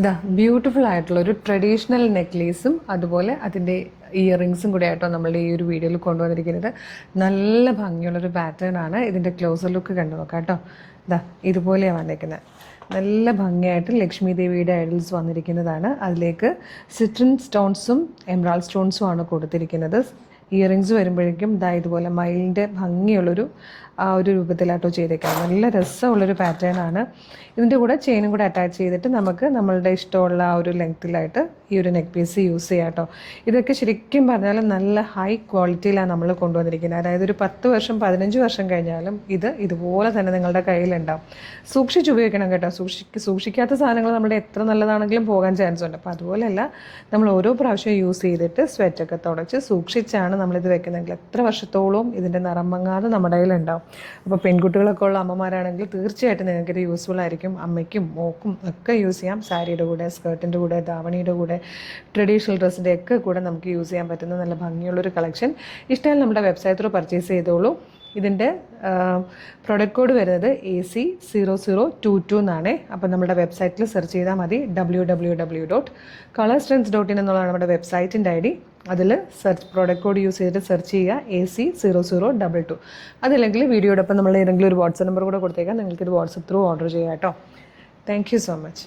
ഇതാ ബ്യൂട്ടിഫുൾ ആയിട്ടുള്ള ഒരു ട്രഡീഷണൽ നെക്ലേസും അതുപോലെ അതിൻ്റെ ഇയറിങ്സും കൂടെ ആയിട്ടോ നമ്മളുടെ ഈ ഒരു വീഡിയോയിൽ കൊണ്ടുവന്നിരിക്കുന്നത്. നല്ല ഭംഗിയുള്ളൊരു പാറ്റേൺ ആണ്. ഇതിൻ്റെ ക്ലോസർ ലുക്ക് കണ്ടു നോക്കാം കേട്ടോ. ഇതാ ഇതുപോലെയാണ് വന്നിരിക്കുന്നത്. നല്ല ഭംഗിയായിട്ട് ലക്ഷ്മി ദേവിയുടെ ഐഡൽസ് വന്നിരിക്കുന്നതാണ്. അതിലേക്ക് സിട്രിൻ സ്റ്റോൺസും എംറാൾഡ് സ്റ്റോൺസും ആണ് കൊടുത്തിരിക്കുന്നത്. ഇയറിങ്സ് വരുമ്പോഴേക്കും ഇതാ ഇതുപോലെ മയിലിൻ്റെ ഭംഗിയുള്ളൊരു ആ ഒരു രൂപത്തിലാട്ടോ ചെയ്തേക്കാം. നല്ല രസമുള്ളൊരു പാറ്റേൺ ആണ്. ഇതിൻ്റെ കൂടെ ചെയിനും കൂടെ അറ്റാച്ച് ചെയ്തിട്ട് നമുക്ക് നമ്മളുടെ ഇഷ്ടമുള്ള ആ ഒരു ലെങ്ത്തിലായിട്ട് ഈ ഒരു നെക്ക് പീസ് യൂസ് ചെയ്യാം കേട്ടോ. ഇതൊക്കെ ശരിക്കും പറഞ്ഞാൽ നല്ല ഹൈ ക്വാളിറ്റിയിലാണ് നമ്മൾ കൊണ്ടുവന്നിരിക്കുന്നത്. അതായത് ഒരു 10 വർഷം 15 വർഷം കഴിഞ്ഞാലും ഇത് ഇതുപോലെ തന്നെ നിങ്ങളുടെ കയ്യിലുണ്ടാവും. സൂക്ഷിച്ച് ഉപയോഗിക്കണം കേട്ടോ. സൂക്ഷിക്കാത്ത സാധനങ്ങൾ നമ്മുടെ എത്ര നല്ലതാണെങ്കിലും പോകാൻ ചാൻസ് ഉണ്ട്. അപ്പോൾ അതുപോലെയല്ല, നമ്മൾ ഓരോ പ്രാവശ്യം യൂസ് ചെയ്തിട്ട് സ്വെറ്റൊക്കെ തുടച്ച് സൂക്ഷിച്ചാണ് നമ്മളിത് വെക്കുന്നതെങ്കിൽ എത്ര വർഷത്തോളം ഇതിൻ്റെ നിറം മങ്ങാതെ നമ്മുടെ കയ്യിലുണ്ടാവും. അപ്പോൾ പെൺകുട്ടികളൊക്കെ ഉള്ള അമ്മമാരാണെങ്കിൽ തീർച്ചയായിട്ടും നിങ്ങൾക്കിത് യൂസ്ഫുൾ ആയിരിക്കും. അമ്മയ്ക്കും മോക്കും ഒക്കെ യൂസ് ചെയ്യാം. സാരിയുടെ കൂടെ, സ്കേർട്ടിൻ്റെ കൂടെ, ധാവണിയുടെ കൂടെ, ട്രഡീഷണൽ ഡ്രസ്സിൻ്റെ ഒക്കെ കൂടെ നമുക്ക് യൂസ് ചെയ്യാൻ പറ്റുന്ന നല്ല ഭംഗിയുള്ളൊരു കളക്ഷൻ. ഇഷ്ടമായി നമ്മുടെ വെബ്സൈറ്റ് ത്രൂ പർച്ചേസ് ചെയ്തോളൂ. ഇതിൻ്റെ പ്രൊഡക്റ്റ് കോഡ് വരുന്നത് AC0022 എന്നാണ്. അപ്പോൾ നമ്മുടെ വെബ്സൈറ്റിൽ സെർച്ച് ചെയ്താൽ മതി. www.colorstrends.in എന്നുള്ളതാണ് നമ്മുടെ വെബ്സൈറ്റിൻ്റെ ID. അതിൽ പ്രൊഡക്റ്റ് കോഡ് യൂസ് ചെയ്തിട്ട് സെർച്ച് ചെയ്യുക AC0022. അതല്ലെങ്കിൽ വീഡിയോടൊപ്പം നമ്മൾ ഏതെങ്കിലും ഒരു വാട്സപ്പ് നമ്പർ കൂടെ കൊടുത്തേക്കാം. നിങ്ങൾക്കിത് വാട്സപ്പ് ത്രൂ ഓർഡർ ചെയ്യാം കേട്ടോ. Thank you so much.